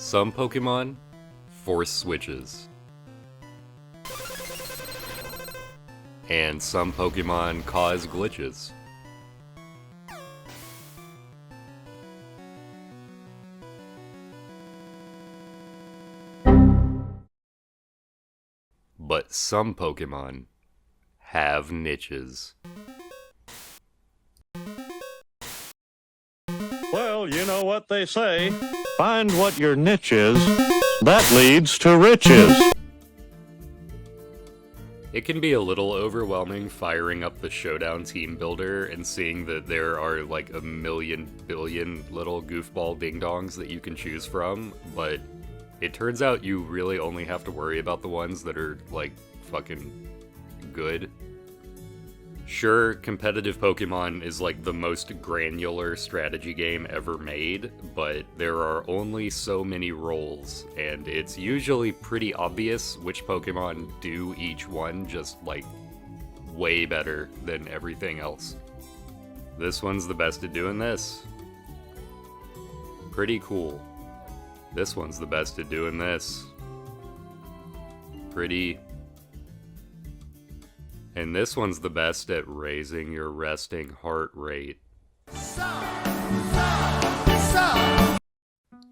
Some Pokemon force switches. And some Pokemon cause glitches. But some Pokemon have niches. Well, you know what they say. Find what your niche is. That leads to riches. It can be a little overwhelming firing up the SHOWDOWN team builder and seeing that there are like a million billion little goofball ding-dongs that you can choose from, but it turns out you really only have to worry about the ones that are like fucking good. Sure, competitive Pokemon is like the most granular strategy game ever made, but there are only so many roles, and it's usually pretty obvious which Pokemon do each one just like way better than everything else. This one's the best at doing this. Pretty cool. This one's the best at doing this. Pretty. And this one's the best at raising your resting heart rate.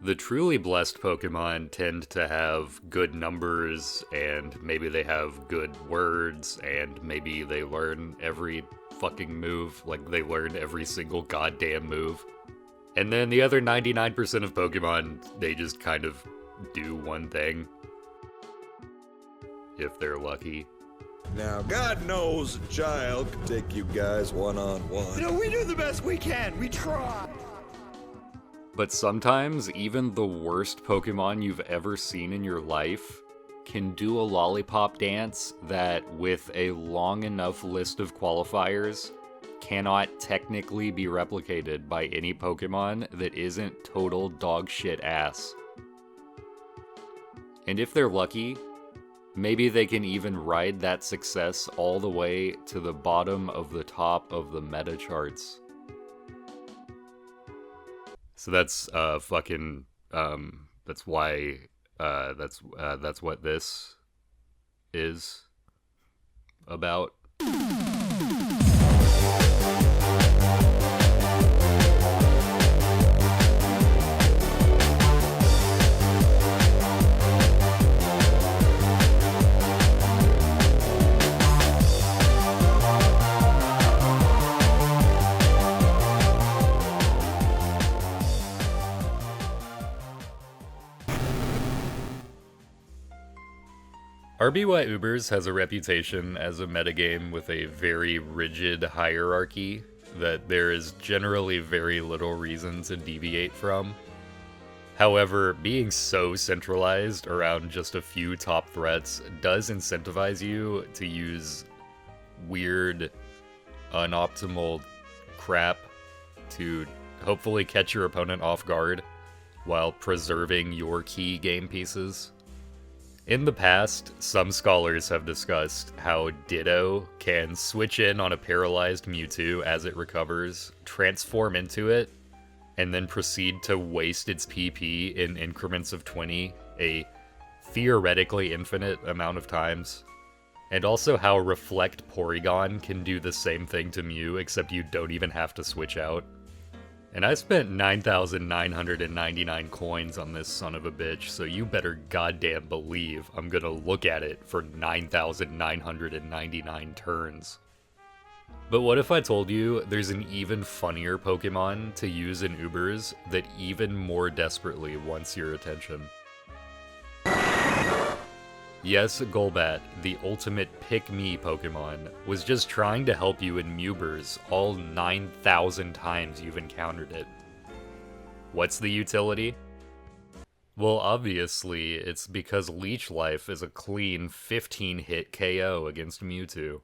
The truly blessed Pokemon tend to have good numbers, and maybe they have good words, and maybe they learn every fucking move, like they learn every single goddamn move. And then the other 99% of Pokemon, they just kind of do one thing. If they're lucky. Now, God knows a child could take you guys one-on-one. You know, we do the best we can. We try. But sometimes, even the worst Pokemon you've ever seen in your life can do a lollipop dance that, with a long enough list of qualifiers, cannot technically be replicated by any Pokemon that isn't total dog shit ass. And if they're lucky, maybe they can even ride that success all the way to the bottom of the top of the meta charts. So that's fucking that's why that's what this is about. RBY Ubers has a reputation as a metagame with a very rigid hierarchy that there is generally very little reason to deviate from. However, being so centralized around just a few top threats does incentivize you to use weird, unoptimal crap to hopefully catch your opponent off guard while preserving your key game pieces. In the past, some scholars have discussed how Ditto can switch in on a paralyzed Mewtwo as it recovers, transform into it, and then proceed to waste its PP in increments of 20, a theoretically infinite amount of times. And also how Reflect Porygon can do the same thing to Mew, except you don't even have to switch out. And I spent 9,999 coins on this son of a bitch, so you better goddamn believe I'm gonna look at it for 9,999 turns. But what if I told you there's an even funnier Pokemon to use in Ubers that even more desperately wants your attention? Yes, Golbat, the ultimate pick-me Pokemon, was just trying to help you in Mewbers all 9,000 times you've encountered it. What's the utility? Well, obviously, it's because Leech Life is a clean 15-hit KO against Mewtwo.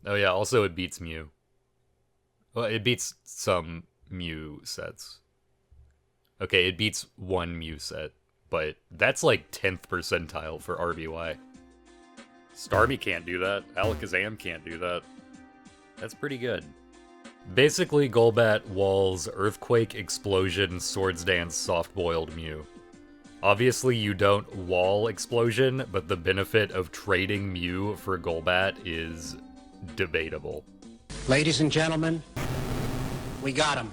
Oh yeah, also it beats Mew. Well, it beats some Mew sets. Okay, it beats one Mew set. But that's like 10th percentile for RBY. Starmie can't do that. Alakazam can't do that. That's pretty good. Basically, Golbat walls Earthquake, Explosion, Swords Dance, Soft-Boiled Mew. Obviously, you don't wall explosion, but the benefit of trading Mew for Golbat is debatable. Ladies and gentlemen, we got him.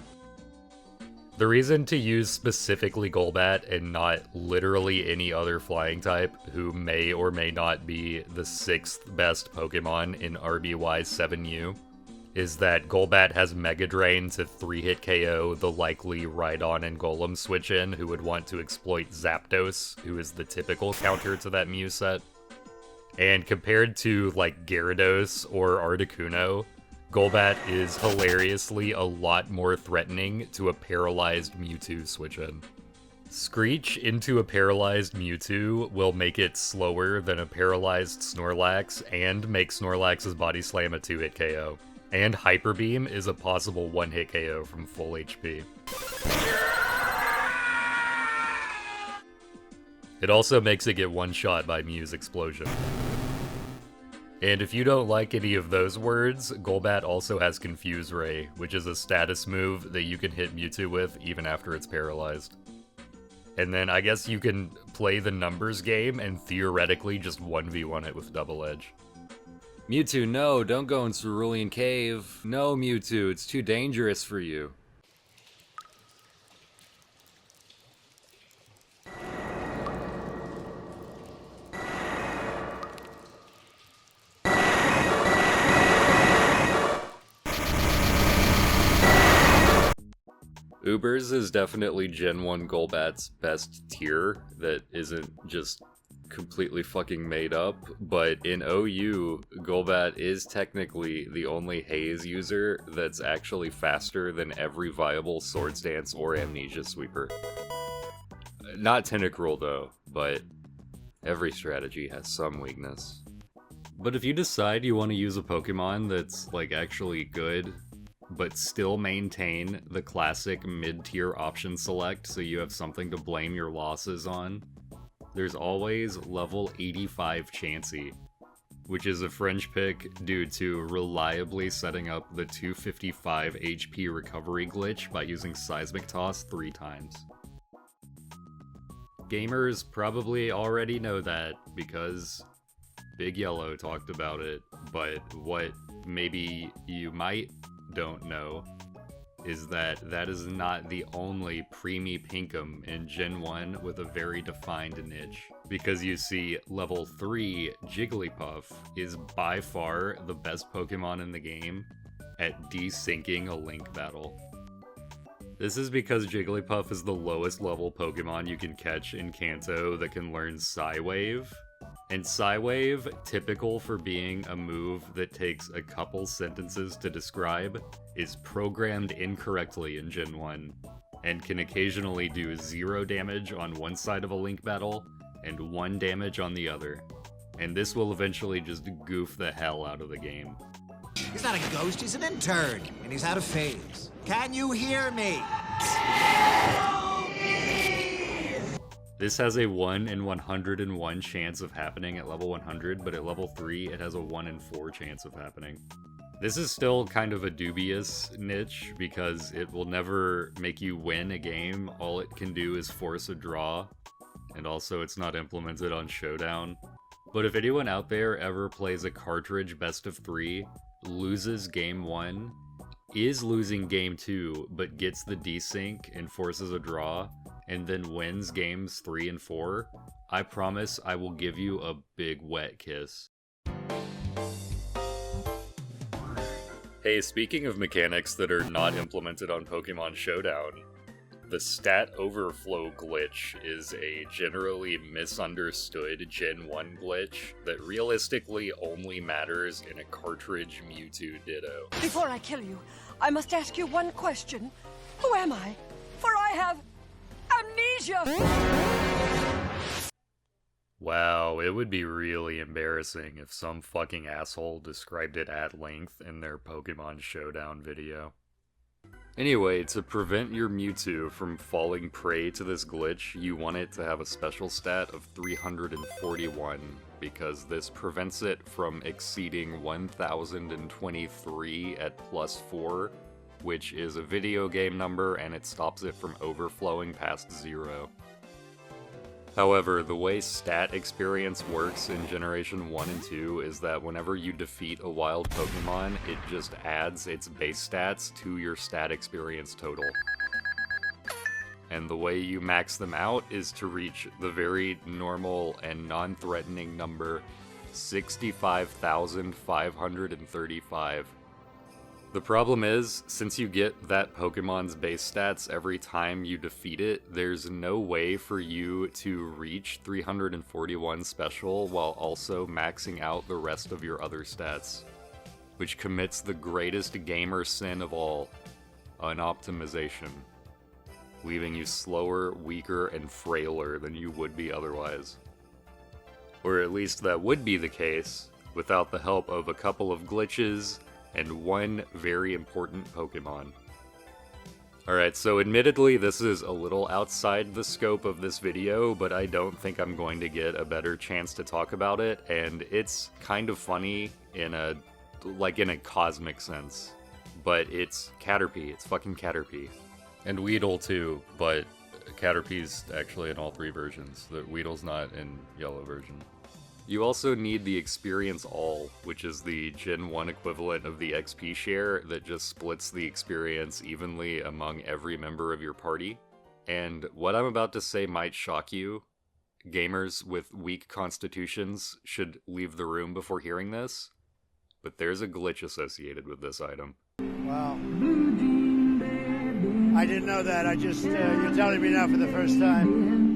The reason to use specifically Golbat and not literally any other flying type who may or may not be the 6th best Pokemon in RBY 7U is that Golbat has Mega Drain to 3-hit KO the likely Rhydon and Golem switch-in who would want to exploit Zapdos, who is the typical counter to that Mew set. And compared to like Gyarados or Articuno, Golbat is hilariously a lot more threatening to a paralyzed Mewtwo switch-in. Screech into a paralyzed Mewtwo will make it slower than a paralyzed Snorlax and make Snorlax's Body Slam a 2-hit KO. And Hyper Beam is a possible 1-hit KO from full HP. It also makes it get one-shot by Mew's Explosion. And if you don't like any of those words, Golbat also has Confuse Ray, which is a status move that you can hit Mewtwo with even after it's paralyzed. And then I guess you can play the numbers game and theoretically just 1v1 it with Double Edge. Mewtwo, no, don't go in Cerulean Cave. No, Mewtwo, it's too dangerous for you. Ubers is definitely Gen 1 Golbat's best tier that isn't just completely fucking made up, but in OU, Golbat is technically the only Haze user that's actually faster than every viable Swords Dance or Amnesia sweeper. Not Tentacruel though, but every strategy has some weakness. But if you decide you want to use a Pokemon that's like actually good, but still maintain the classic mid-tier option select so you have something to blame your losses on, there's always level 85 Chansey, which is a fringe pick due to reliably setting up the 255 HP recovery glitch by using Seismic Toss 3 times. Gamers probably already know that because Big Yellow talked about it, but what maybe you might don't know is that that is not the only Primeape Pinkum in Gen 1 with a very defined niche. Because you see, level 3 Jigglypuff is by far the best Pokemon in the game at desyncing a Link battle. This is because Jigglypuff is the lowest level Pokemon you can catch in Kanto that can learn Psywave. And Psywave, typical for being a move that takes a couple sentences to describe, is programmed incorrectly in Gen 1, and can occasionally do 0 damage on one side of a Link battle, and 1 damage on the other. And this will eventually just goof the hell out of the game. He's not a ghost, he's an intern, and he's out of phase. Can you hear me? This has a 1 in 101 chance of happening at level 100, but at level 3 it has a 1 in 4 chance of happening. This is still kind of a dubious niche because it will never make you win a game. All it can do is force a draw, and also it's not implemented on SHOWDOWN. But if anyone out there ever plays a cartridge best of 3, loses game 1, is losing game 2, but gets the desync and forces a draw, and then wins games 3 and 4, I promise I will give you a big wet kiss. Hey, speaking of mechanics that are not implemented on Pokemon SHOWDOWN, the stat overflow glitch is a generally misunderstood Gen 1 glitch that realistically only matters in a cartridge Mewtwo Ditto. Before I kill you, I must ask you one question. Who am I? For I have amnesia! Wow, it would be really embarrassing if some fucking asshole described it at length in their Pokemon SHOWDOWN video. Anyway, to prevent your Mewtwo from falling prey to this glitch, you want it to have a special stat of 341, because this prevents it from exceeding 1023 at +4, which is a video game number and it stops it from overflowing past 0. However, the way stat experience works in Generation 1 and 2 is that whenever you defeat a wild Pokemon, it just adds its base stats to your stat experience total. And the way you max them out is to reach the very normal and non-threatening number 65,535. The problem is, since you get that Pokemon's base stats every time you defeat it, there's no way for you to reach 341 special while also maxing out the rest of your other stats, which commits the greatest gamer sin of all, unoptimization, leaving you slower, weaker, and frailer than you would be otherwise. Or at least that would be the case without the help of a couple of glitches and one very important Pokemon. Alright, so admittedly this is a little outside the scope of this video, but I don't think I'm going to get a better chance to talk about it, and it's kind of funny in a cosmic sense. But it's Caterpie, it's fucking Caterpie. And Weedle too, but Caterpie's actually in all three versions. The Weedle's not in yellow version. You also need the Experience All, which is the Gen 1 equivalent of the XP share that just splits the experience evenly among every member of your party. And what I'm about to say might shock you. Gamers with weak constitutions should leave the room before hearing this, but there's a glitch associated with this item. Wow. I didn't know that. You're telling me now for the first time.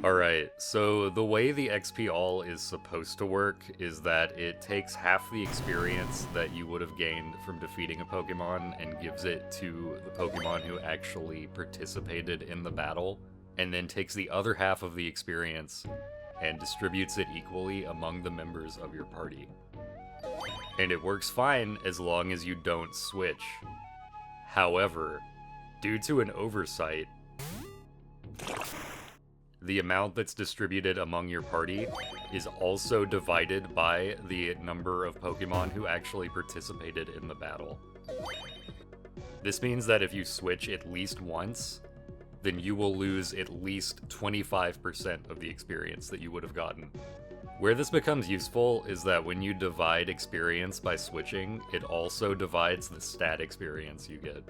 Alright, so the way the XP All is supposed to work is that it takes half the experience that you would have gained from defeating a Pokemon and gives it to the Pokemon who actually participated in the battle, and then takes the other half of the experience and distributes it equally among the members of your party. And it works fine as long as you don't switch. However, due to an oversight, the amount that's distributed among your party is also divided by the number of Pokemon who actually participated in the battle. This means that if you switch at least once, then you will lose at least 25% of the experience that you would have gotten. Where this becomes useful is that when you divide experience by switching, it also divides the stat experience you get.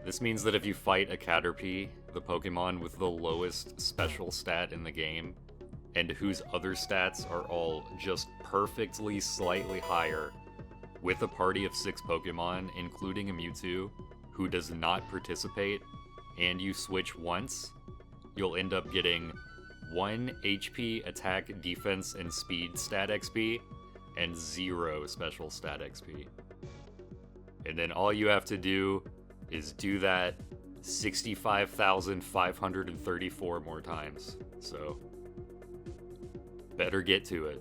This means that if you fight a Caterpie, the Pokemon with the lowest special stat in the game, and whose other stats are all just perfectly slightly higher, with a party of 6 Pokemon, including a Mewtwo, who does not participate, and you switch once, you'll end up getting 1 HP, attack, defense, and speed stat XP, and 0 special stat XP. And then all you have to do is do that 65,534 more times. So, better get to it.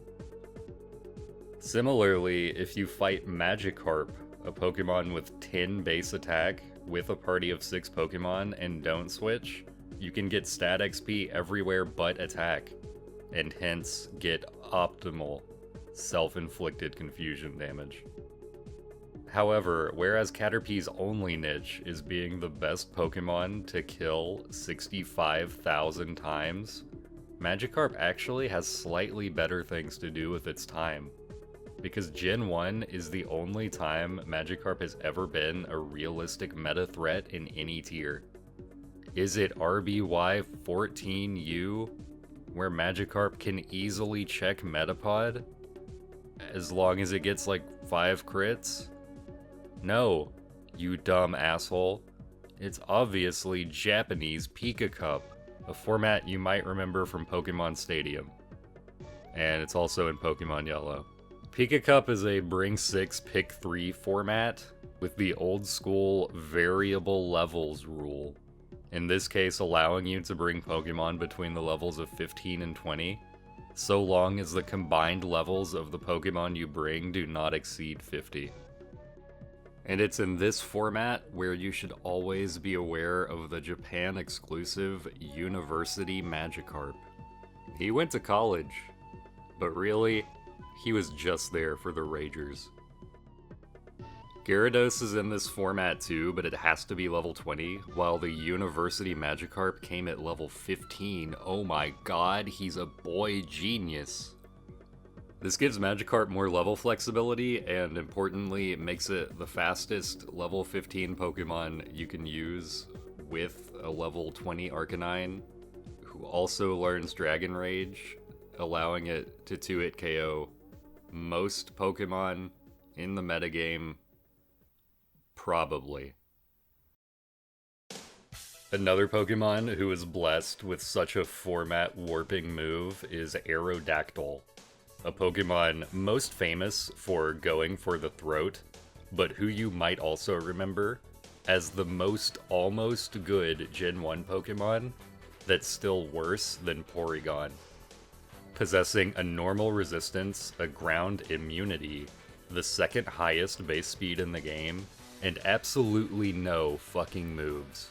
Similarly, if you fight Magikarp, a Pokemon with 10 base attack, with a party of 6 Pokemon, and don't switch, you can get stat XP everywhere but attack, and hence get optimal self-inflicted confusion damage. However, whereas Caterpie's only niche is being the best Pokemon to kill 65,000 times, Magikarp actually has slightly better things to do with its time. Because Gen 1 is the only time Magikarp has ever been a realistic meta threat in any tier. Is it RBY 14U, where Magikarp can easily check Metapod, as long as it gets like 5 crits? No, you dumb asshole. It's obviously Japanese Pika Cup, a format you might remember from Pokemon Stadium. And it's also in Pokemon Yellow. Pika Cup is a bring 6, pick 3 format with the old school variable levels rule. In this case, allowing you to bring Pokemon between the levels of 15 and 20, so long as the combined levels of the Pokemon you bring do not exceed 50. And it's in this format where you should always be aware of the Japan-exclusive University Magikarp. He went to college, but really, he was just there for the Ragers. Gyarados is in this format too, but it has to be level 20, while the University Magikarp came at level 15. Oh my god, he's a boy genius. This gives Magikarp more level flexibility, and importantly, it makes it the fastest level 15 Pokemon you can use with a level 20 Arcanine, who also learns Dragon Rage, allowing it to 2-hit KO most Pokemon in the metagame. Probably. Another Pokemon who is blessed with such a format warping move is Aerodactyl, a Pokemon most famous for going for the throat, but who you might also remember as the most almost good Gen 1 Pokemon that's still worse than Porygon. Possessing a normal resistance, a ground immunity, the second highest base speed in the game, and absolutely no fucking moves.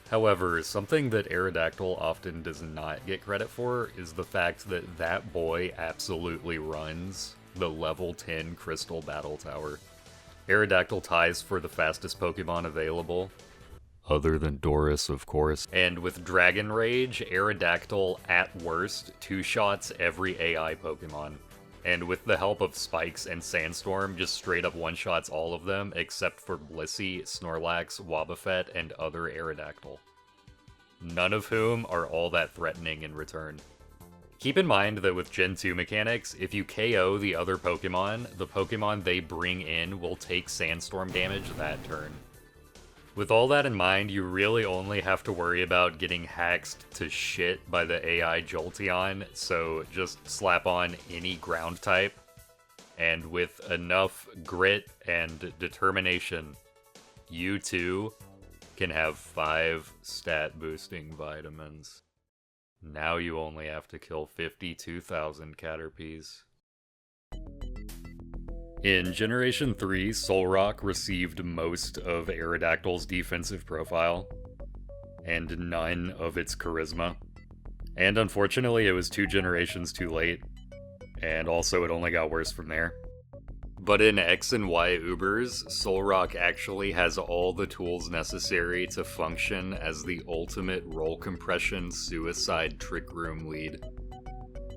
However, something that Aerodactyl often does not get credit for is the fact that that boy absolutely runs the level 10 Crystal Battle Tower. Aerodactyl ties for the fastest Pokemon available, other than Doris, of course. And with Dragon Rage, Aerodactyl, at worst, two-shots every AI Pokemon. And with the help of Spikes and Sandstorm, just straight up one-shots all of them, except for Blissey, Snorlax, Wobbuffet, and other Aerodactyl. None of whom are all that threatening in return. Keep in mind that with Gen 2 mechanics, if you KO the other Pokemon, the Pokemon they bring in will take Sandstorm damage that turn. With all that in mind, you really only have to worry about getting haxed to shit by the AI Jolteon, so just slap on any ground type, and with enough grit and determination, you too can have 5 stat boosting vitamins. Now you only have to kill 52,000 caterpies. In Generation 3, Solrock received most of Aerodactyl's defensive profile, and none of its charisma. And unfortunately, it was 2 generations too late, and also it only got worse from there. But in X and Y Ubers, Solrock actually has all the tools necessary to function as the ultimate roll compression suicide Trick Room lead.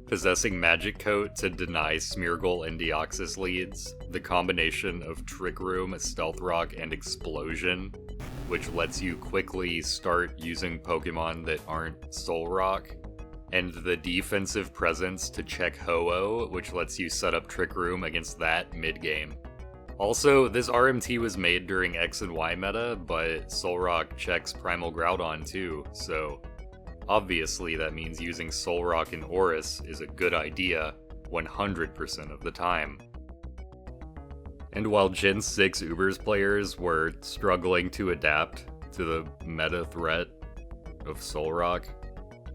Possessing Magic Coat to deny Smeargle and Deoxys leads, the combination of Trick Room, Stealth Rock, and Explosion, which lets you quickly start using Pokemon that aren't Solrock, and the defensive presence to check Ho-Oh, which lets you set up Trick Room against that mid-game. Also, this RMT was made during X and Y meta, but Solrock checks Primal Groudon too, so obviously that means using Solrock and Oris is a good idea 100% of the time. And while Gen 6 Ubers players were struggling to adapt to the meta threat of Solrock,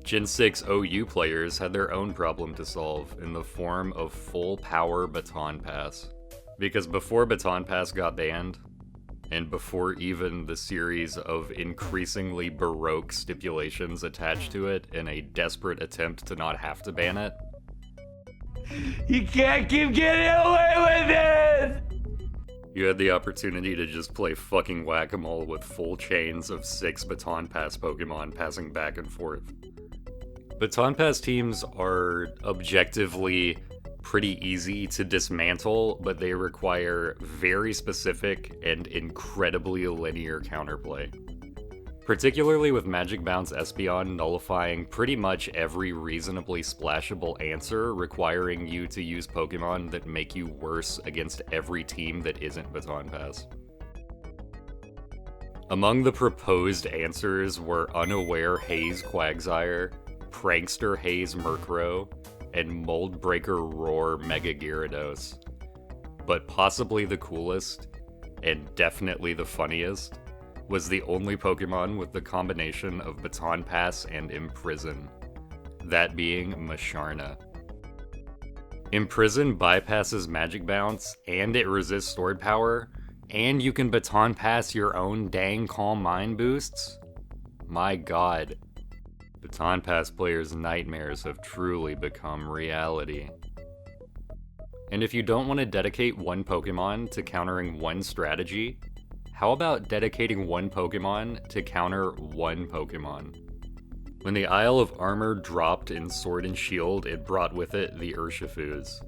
Gen 6 OU players had their own problem to solve in the form of full power Baton Pass. Because before Baton Pass got banned, and before even the series of increasingly baroque stipulations attached to it in a desperate attempt to not have to ban it, you can't keep getting away with it! You had the opportunity to just play fucking whack-a-mole with full chains of 6 Baton Pass Pokemon passing back and forth. Baton Pass teams are objectively pretty easy to dismantle, but they require very specific and incredibly linear counterplay. Particularly with Magic Bounce Espeon nullifying pretty much every reasonably splashable answer, requiring you to use Pokemon that make you worse against every team that isn't Baton Pass. Among the proposed answers were Unaware Haze Quagsire, Prankster Haze Murkrow, and Moldbreaker Roar Mega Gyarados. But possibly the coolest, and definitely the funniest, was the only Pokemon with the combination of Baton Pass and Imprison, that being Masharna. Imprison bypasses Magic Bounce, and it resists Sword Power, and you can Baton Pass your own dang Calm Mind boosts? My god. Baton Pass players' nightmares have truly become reality. And if you don't want to dedicate one Pokemon to countering one strategy, how about dedicating one Pokemon to counter one Pokemon? When the Isle of Armor dropped in Sword and Shield, it brought with it the Urshifus.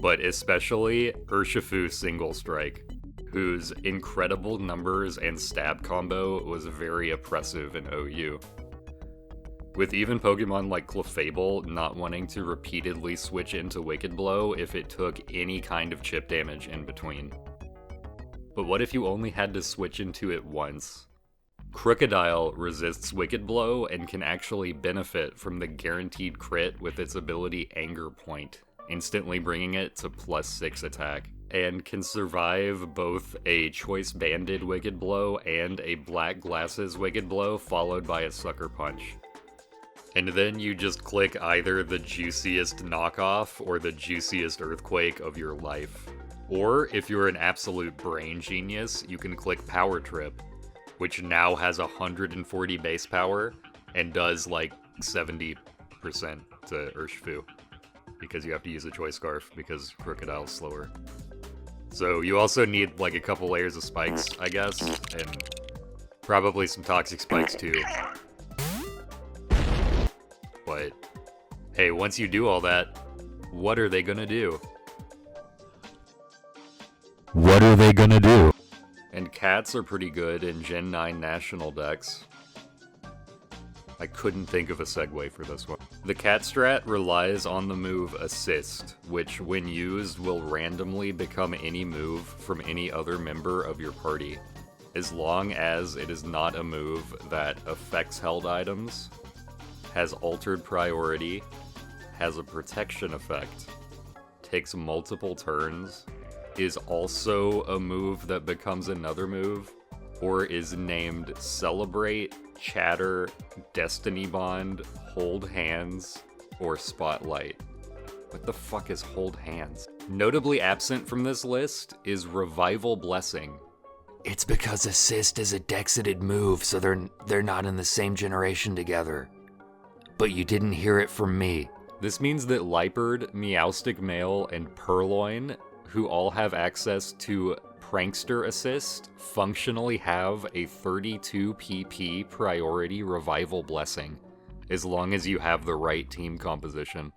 But especially Urshifu Single Strike, whose incredible numbers and stab combo was very oppressive in OU. With even Pokemon like Clefable not wanting to repeatedly switch into Wicked Blow if it took any kind of chip damage in between. But what if you only had to switch into it once? Crocodile resists Wicked Blow and can actually benefit from the guaranteed crit with its ability Anger Point, instantly bringing it to +6 attack, and can survive both a Choice Banded Wicked Blow and a Black Glasses Wicked Blow followed by a Sucker Punch. And then you just click either the juiciest knockoff or the juiciest Earthquake of your life. Or, if you're an absolute brain genius, you can click Power Trip, which now has 140 base power and does like 70% to Urshifu, because you have to use a Choice Scarf because Crocodile's slower. So you also need like a couple layers of spikes, I guess, and probably some toxic spikes too. But hey, once you do all that, what are they gonna do? What are they gonna do? And cats are pretty good in Gen 9 national decks. I couldn't think of a segue for this one. The cat strat relies on the move Assist, which when used will randomly become any move from any other member of your party, as long as it is not a move that affects held items, has altered priority, has a protection effect, takes multiple turns, is also a move that becomes another move, or is named Celebrate, Chatter, Destiny Bond, Hold Hands, or Spotlight. What the fuck is Hold Hands? Notably absent from this list is Revival Blessing. It's because Assist is a Dexited move, so they're not in the same generation together. But you didn't hear it from me. This means that Liepard, Meowstic Male, and Purloin, who all have access to Prankster Assist, functionally have a 32 PP priority Revival Blessing, as long as you have the right team composition.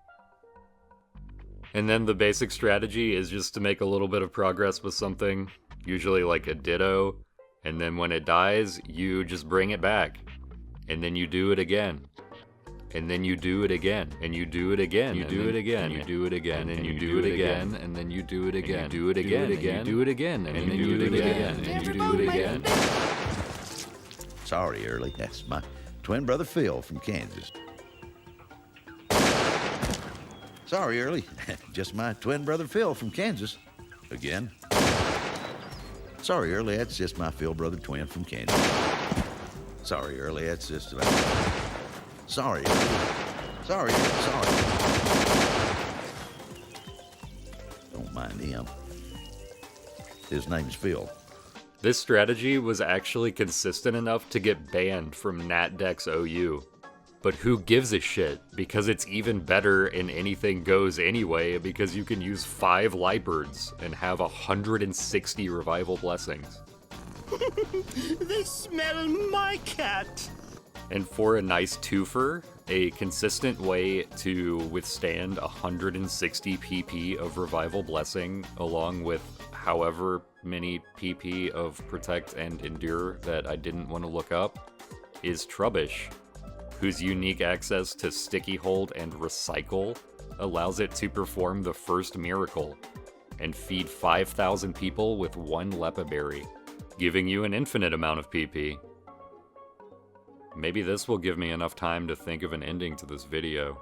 And then the basic strategy is just to make a little bit of progress with something, usually like a Ditto, and then when it dies, you just bring it back. And then you do it again. And then you do it again, and you do it again, you do it again, you do it again, and you do it again, and then you do it again, do it again, you do it again, and then you do it again, and you do it again. Sorry, Early. That's my twin brother Phil from Kansas. Sorry, Early. Just my twin brother Phil from Kansas. Again. Sorry, Early. That's just my Phil brother twin from Kansas. Sorry, Early. That's just... Sorry. Sorry. Don't mind him. His name's Phil. This strategy was actually consistent enough to get banned from NatDex OU. But who gives a shit? Because it's even better in Anything Goes anyway, because you can use 5 Liepards and have 160 Revival Blessings. They smell my cat. And for a nice twofer, a consistent way to withstand 160 PP of Revival Blessing, along with however many PP of Protect and Endure that I didn't want to look up, is Trubbish, whose unique access to Sticky Hold and Recycle allows it to perform the first miracle and feed 5,000 people with 1 Lepa Berry, giving you an infinite amount of PP. Maybe this will give me enough time to think of an ending to this video.